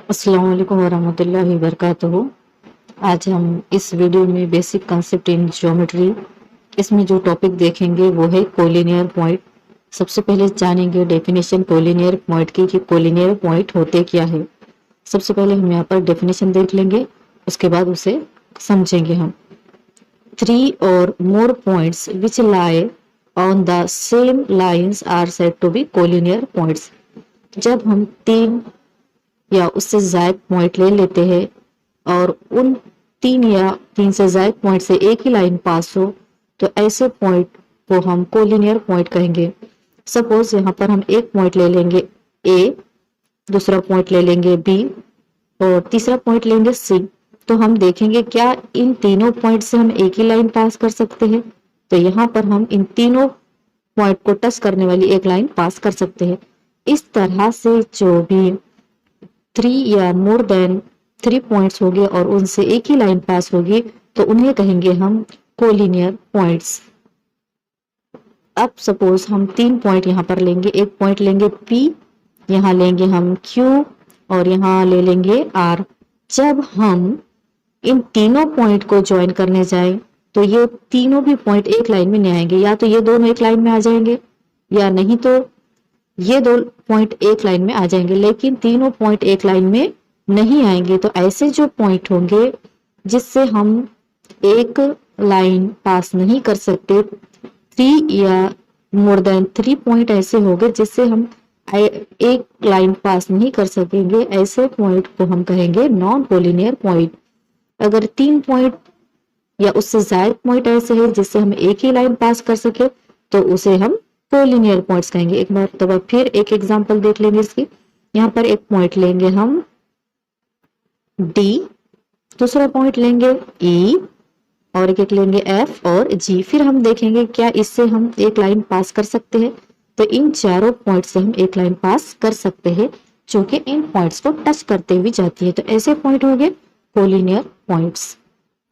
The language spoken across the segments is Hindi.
अस्सलाम वालेकुम वरहमतुल्लाहि वबरकातुहू। आज हम इस वीडियो में बेसिक कंसेप्ट इन ज्योमेट्री इसमें जो टॉपिक देखेंगे वो है कोलिनियर पॉइंट। सबसे पहले जानेंगे डेफिनेशन कोलिनियर पॉइंट की कि कोलिनियर पॉइंट होते क्या है। सबसे पहले हम यहाँ पर डेफिनेशन देख लेंगे, उसके बाद उसे समझेंगे हम। 3 or more points which lie on the same lines are said to be collinear points। जब हम तीन या उससे ज्यादा पॉइंट ले लेते हैं और उन तीन या तीन से ज्यादा पॉइंट से एक ही लाइन पास हो तो ऐसे पॉइंट को हम कोलिनियर पॉइंट कहेंगे। सपोज यहाँ पर हम एक पॉइंट ले लेंगे ए, दूसरा पॉइंट ले लेंगे बी और तीसरा पॉइंट लेंगे सी। तो हम देखेंगे क्या इन तीनों पॉइंट से हम एक ही लाइन पास कर सकते हैं। तो यहाँ पर हम इन तीनों पॉइंट को टच करने वाली एक लाइन पास कर सकते हैं। इस तरह से जो भी 3 या more than 3 पॉइंट्स होंगे और उनसे एक ही लाइन पास होगी तो उन्हें कहेंगे हम कोलिनियर पॉइंट्स। अब सपोज हम 3 पॉइंट यहाँ पर लेंगे, एक पॉइंट लेंगे P, यहाँ लेंगे हम Q और यहाँ ले लेंगे R। जब हम इन तीनों पॉइंट को ज्वाइन करने जाएं तो ये तीनों भी पॉइंट एक लाइन में नहीं आएंगे, या तो ये दोनों एक लाइन में आ जाएंगे या नहीं तो ये दो पॉइंट एक लाइन में आ जाएंगे, लेकिन तीनों पॉइंट एक लाइन में नहीं आएंगे। तो ऐसे जो पॉइंट होंगे जिससे हम एक लाइन पास नहीं कर सकते, 3 या more than 3 पॉइंट ऐसे होंगे जिससे हम एक लाइन पास नहीं कर सकेंगे, ऐसे पॉइंट को हम कहेंगे नॉन कोलिनियर पॉइंट। अगर 3 पॉइंट या उससे ज्यादा पॉइंट ऐसे हैं जिससे हम एक ही लाइन पास कर सके तो उसे हम कोलिनियर पॉइंट्स कहेंगे। एक बार तो फिर एक एग्जांपल देख लेंगे इसकी। यहाँ पर एक पॉइंट लेंगे हम D, दूसरा पॉइंट लेंगे E और एक लेंगे F और G। फिर हम देखेंगे क्या इससे हम एक लाइन पास कर सकते हैं। तो इन चारों पॉइंट से हम एक लाइन पास कर सकते हैं जो कि इन पॉइंट्स को टच करते हुए जाती है। तो ऐसे पॉइंट हो गए कोलिनियर पॉइंट्स।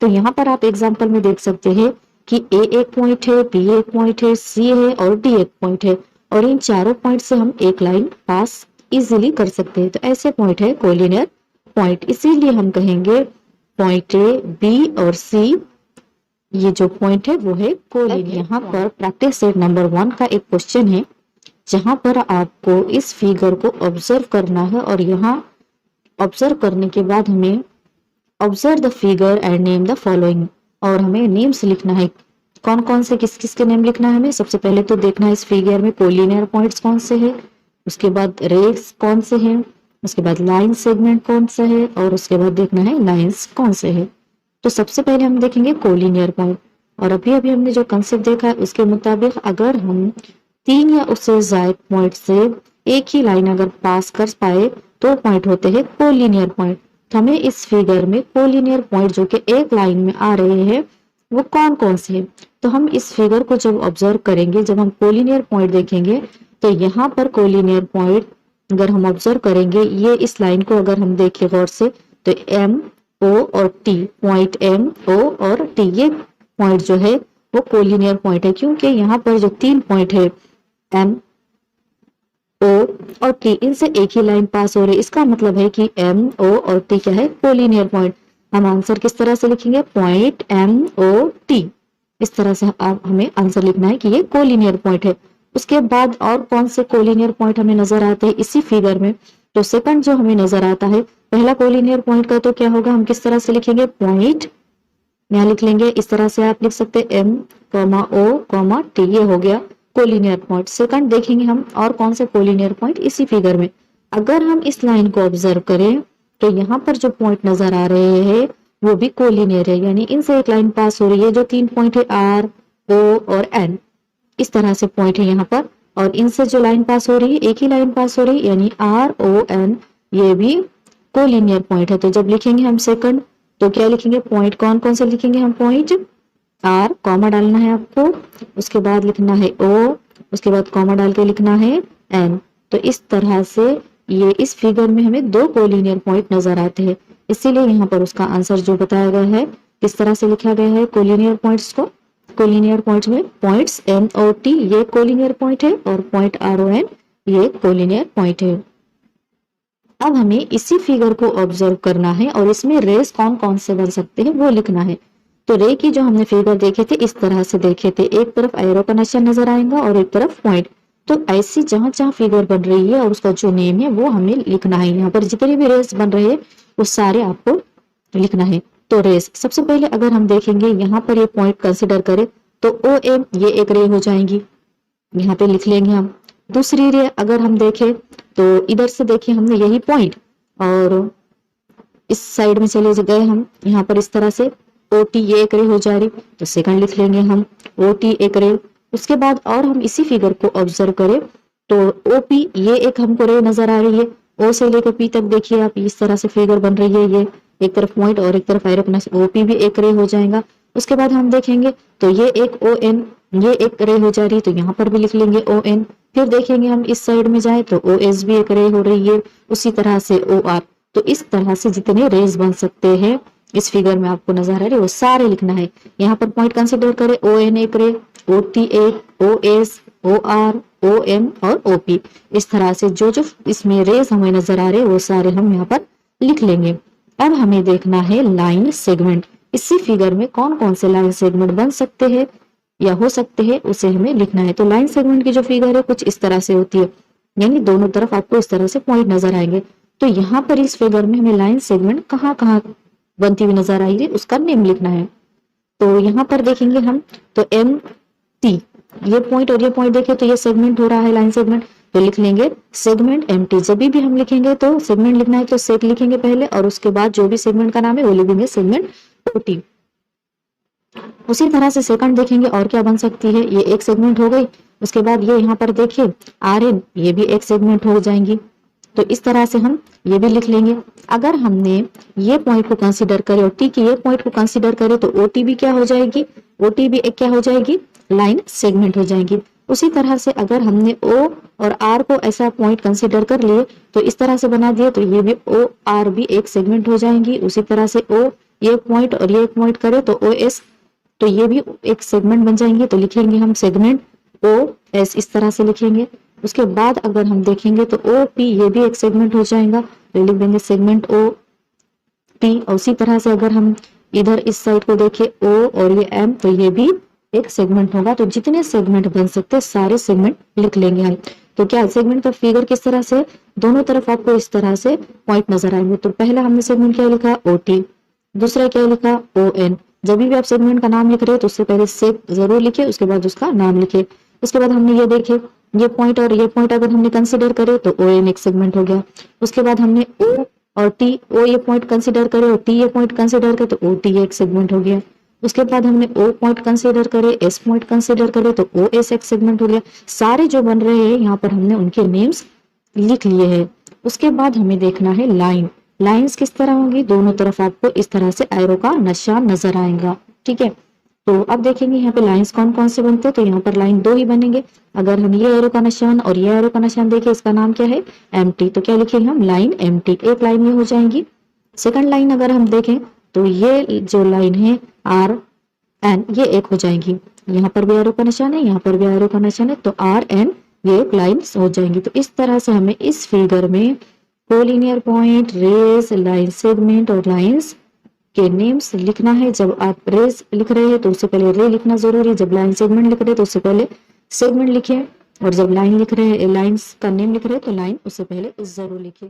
तो यहाँ पर आप एग्जाम्पल में देख सकते हैं कि ए एक पॉइंट है, बी एक पॉइंट है, सी है और डी एक पॉइंट है और इन चारों पॉइंट से हम एक लाइन पास इजीली कर सकते हैं। तो ऐसे पॉइंट है कोलिनियर पॉइंट। इसीलिए हम कहेंगे पॉइंट ए, बी और सी ये जो पॉइंट है वो है कोलिनियर। यहाँ पर प्रैक्टिस सेट नंबर 1 का एक क्वेश्चन है जहां पर आपको इस फिगर को ऑब्जर्व करना है और यहाँ ऑब्जर्व करने के बाद हमें observe the figure and name the following, और हमें नेम्स लिखना है। कौन कौन से किस किस के नेम लिखना है हमें। सबसे पहले तो देखना है इस फिगर में कोलिनियर पॉइंट्स कौन से हैं, उसके बाद रेस कौन से हैं, उसके बाद लाइन सेगमेंट कौन सा है और उसके बाद देखना है लाइंस कौन से है। तो सबसे पहले हम देखेंगे कोलिनियर पॉइंट। और अभी अभी हमने जो कंसेप्ट देखा है उसके मुताबिक अगर हम 3 या उससे ज्यादा पॉइंट से एक ही लाइन अगर पास कर पाए तो पॉइंट होते हैं कोलिनियर पॉइंट। तो हमें इस फिगर में कोलिनियर पॉइंट जो कि एक लाइन में आ रहे हैं वो कौन कौन से हैं। तो हम इस फिगर को जब ऑब्जर्व करेंगे, जब हम कोलिनियर पॉइंट देखेंगे तो यहाँ पर कोलिनियर पॉइंट अगर हम ऑब्जर्व करेंगे, ये इस लाइन को अगर हम देखें गौर से तो एम ओ और टी, पॉइंट एम ओ और टी, ये पॉइंट जो है वो कोलिनियर पॉइंट है क्योंकि यहाँ पर जो 3 पॉइंट है एम ओ और टी, इनसे एक ही लाइन पास हो रही है। इसका मतलब है कि एम ओ और टी क्या है कोलिनियर पॉइंट। हम आंसर किस तरह से लिखेंगे, पॉइंट एम ओ टी, इस तरह से आप हमें आंसर लिखना है कि ये कोलिनियर पॉइंट है। उसके बाद और कौन से कोलिनियर पॉइंट हमें नजर आते हैं इसी फिगर में। तो सेकंड जो हमें नजर आता है पहला कोलिनियर पॉइंट का, तो क्या होगा, हम किस तरह से लिखेंगे, पॉइंट यहाँ लिख लेंगे, इस तरह से आप लिख सकते हैं एम ओ टी, ये हो गया कोलिनियर पॉइंट। सेकंड देखेंगे हम और कौन से कोलिनियर पॉइंट इसी फिगर में। अगर हम इस लाइन को ऑब्जर्व करें तो यहाँ पर जो पॉइंट नजर आ रहे हैं वो भी कोलिनियर है, यानी इनसे एक लाइन पास हो रही है। जो 3 पॉइंट है आर ओ और एन, इस तरह से पॉइंट है यहाँ पर, और इनसे जो लाइन पास हो रही है एक ही लाइन पास हो रही है यानी आर ओ एन, ये भी कोलिनियर पॉइंट है। तो जब लिखेंगे हम सेकंड तो क्या लिखेंगे, पॉइंट कौन कौन से लिखेंगे हम, पॉइंट आर, कॉमा डालना है आपको, उसके बाद लिखना है ओ, उसके बाद कॉमा डाल के लिखना है एन। तो इस तरह से ये इस फिगर में हमें 2 कोलिनियर पॉइंट नजर आते हैं। इसीलिए यहाँ पर उसका आंसर जो बताया गया है किस तरह से लिखा गया है कोलिनियर पॉइंट्स को। कोलिनियर पॉइंट्स में पॉइंट्स एम और टी ये कोलिनियर पॉइंट है और पॉइंट आर ओ एन ये कोलिनियर पॉइंट है। अब हमें इसी फिगर को ऑब्जर्व करना है और इसमें रेस कौन कौन से बन सकते हैं वो लिखना है। तो रे की जो हमने फिगर देखे थे इस तरह से देखे थे, एक तरफ एरो का निशान नजर आएगा और एक तरफ पॉइंट। तो ऐसी जहां जहां फिगर बन रही है और उसका जो नेम है वो हमें लिखना है। यहाँ पर जितने भी रेस बन रहे हैं वो सारे आपको लिखना है। तो रेस सबसे पहले अगर हम देखेंगे यहाँ पर ये पॉइंट कंसिडर करें तो ओ एम ये एक रे हो जाएंगी, यहाँ पे लिख लेंगे हम। दूसरी रे अगर हम देखें तो इधर से देखिए हमने यही पॉइंट और इस साइड में चले गए हम, यहाँ पर इस तरह से ओ टी ये एक रे हो जा रही, तो सेकंड लिख लेंगे हम ओ टी एक रे। उसके बाद और हम इसी फिगर को ऑब्जर्व करें तो ओ पी ये एक हमको रे नजर आ रही है, ओ से लेकर पी तक देखिए आप इस तरह से फिगर बन रही है, ये एक तरफ पॉइंट और एक तरफ एरो ओ पी भी एक रे हो जाएगा। उसके बाद हम देखेंगे तो ये एक ओ एन ये एक रे हो जा रही है, तो यहाँ पर भी लिख लेंगे ओ एन। फिर देखेंगे हम इस साइड में जाए तो ओ एस भी एक रे हो रही है, उसी तरह से ओ आर। तो इस तरह से जितने रेज बन सकते हैं इस फिगर में आपको नजर आ रहे वो सारे लिखना है। यहाँ पर पॉइंट कंसिडर करें ओ एन एक रे, ओ टी एक, O S, O R, O M और ओ पी। इस तरह से जो जो इसमें रेज हमें नजर आ रहे वो सारे हम यहाँ पर लिख लेंगे। अब हमें देखना है लाइन सेगमेंट। इसी फिगर में कौन कौन से लाइन सेगमेंट बन सकते हैं या हो सकते हैं उसे हमें लिखना है। तो लाइन सेगमेंट की जो फिगर है कुछ इस तरह से होती है, यानी दोनों तरफ आपको इस तरह से पॉइंट नजर आएंगे। तो यहाँ पर इस फिगर में हमें लाइन सेगमेंट कहाँ कहाँ बनती हुई नजर आई है उसका नेम लिखना है। तो यहाँ पर देखेंगे हम तो एम टी ये पॉइंट और ये पॉइंट देखे तो ये सेगमेंट हो रहा है लाइन सेगमेंट, तो लिख लेंगे सेगमेंट एम टी। जब भी हम लिखेंगे तो सेगमेंट लिखना है तो सेग लिखेंगे पहले और उसके बाद जो भी सेगमेंट का नाम है वो लिखेंगे सेगमेंट ओ टी। उसी तरह से सेकंड देखेंगे और क्या बन सकती है, ये एक सेगमेंट हो गई। उसके बाद ये यहाँ पर देखिए आर एन ये भी एक सेगमेंट हो जाएंगी, तो इस तरह से हम ये भी लिख लेंगे। अगर हमने ये पॉइंट को कंसीडर करें और टी की ये पॉइंट को कंसीडर करें तो ओ टी भी क्या हो जाएगी, ओ टी भी एक क्या हो जाएगी लाइन सेगमेंट हो जाएगी। उसी तरह से अगर हमने ओ और आर को ऐसा पॉइंट कंसीडर कर लिए तो इस तरह से बना दिए तो ये भी ओ आर भी एक सेगमेंट हो जाएंगी। उसी तरह से ओ ये पॉइंट और ये पॉइंट करे तो ओ एस तो ये भी एक सेगमेंट बन जाएंगे, तो लिखेंगे हम सेगमेंट ओ एस इस तरह से लिखेंगे। उसके बाद अगर हम देखेंगे तो ओ पी ये भी एक सेगमेंट हो जाएगा, तो लिख देंगे सेगमेंट ओ पी। और उसी तरह से अगर हम इधर इस साइड को देखें ओ और ये एम तो ये भी एक सेगमेंट होगा। तो जितने सेगमेंट बन सकते हैं सारे सेगमेंट लिख लेंगे हम। तो क्या सेगमेंट का फिगर किस तरह से दोनों तरफ आपको इस तरह से पॉइंट नजर आएंगे। तो पहला हमने सेगमेंट क्या लिखा ओ टी, दूसरा क्या लिखा ओ एन। जब भी आप सेगमेंट का नाम लिख रहे हो तो उससे पहले सेग जरूर लिखे उसके बाद उसका नाम लिखे। उसके बाद हमने ये देखे ये पॉइंट और ये पॉइंट अगर हमने कंसीडर करे तो ओ एन एक सेगमेंट हो गया। उसके बाद हमने ओ और टी ओ ये पॉइंट कंसीडर करे और टी ये पॉइंट कंसीडर करे तो ओ टी एक सेगमेंट हो गया। उसके बाद हमने ओ पॉइंट कंसीडर करे एस पॉइंट कंसीडर करे तो ओ एस एक सेगमेंट हो गया। सारे जो बन रहे हैं यहाँ पर हमने उनके नेम्स लिख लिए हैं। उसके बाद हमें देखना है लाइन। लाइंस किस तरह होंगी, दोनों तरफ आपको इस तरह से एरो का निशान नजर आएगा। ठीक है, तो अब देखेंगे यहाँ पे लाइंस कौन कौन से बनते हैं। तो यहाँ पर लाइन दो ही बनेंगे। अगर हम ये एरो का निशान और ये एरो का निशान देखें इसका नाम क्या है एम टी, तो क्या लिखेंगे हम लाइन एम टी, एक लाइन ये हो जाएंगी। सेकंड लाइन अगर हम देखें तो ये जो लाइन है आर एन ये एक हो जाएंगी। यहाँ पर भी एरो का निशान है यहाँ पर भी एरो का निशान है तो आर एन ये एक लाइन हो जाएंगी। तो इस तरह से हमें इस फिगर में collinear point, rays, line segment और लाइंस के नेम्स लिखना है। जब आप रेस लिख रहे हैं तो उससे पहले रे लिखना जरूरी है, जब लाइन सेगमेंट लिख रहे हैं तो उससे पहले सेगमेंट लिखिए और जब लाइन लिख रहे हैं लाइंस का नेम लिख रहे हैं तो लाइन उससे पहले जरूर लिखिए।